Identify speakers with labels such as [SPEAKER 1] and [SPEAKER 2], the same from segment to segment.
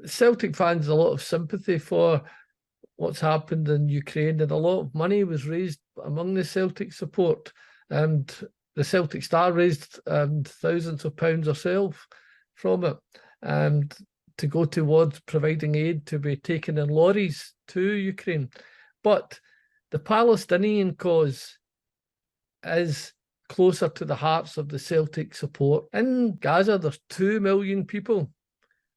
[SPEAKER 1] Celtic fans a lot of sympathy for what's happened in Ukraine, and a lot of money was raised among the Celtic support, and the Celtic Star raised thousands of pounds herself from it, and to go towards providing aid to be taken in lorries to Ukraine. But the Palestinian cause is closer to the hearts of the Celtic support. In Gaza, there's 2 million people.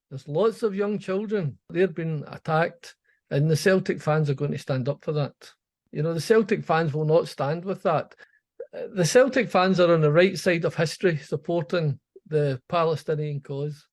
[SPEAKER 1] There's lots of young children. They're being attacked, and the Celtic fans are going to stand up for that. You know, the Celtic fans will not stand with that. The Celtic fans are on the right side of history supporting the Palestinian cause.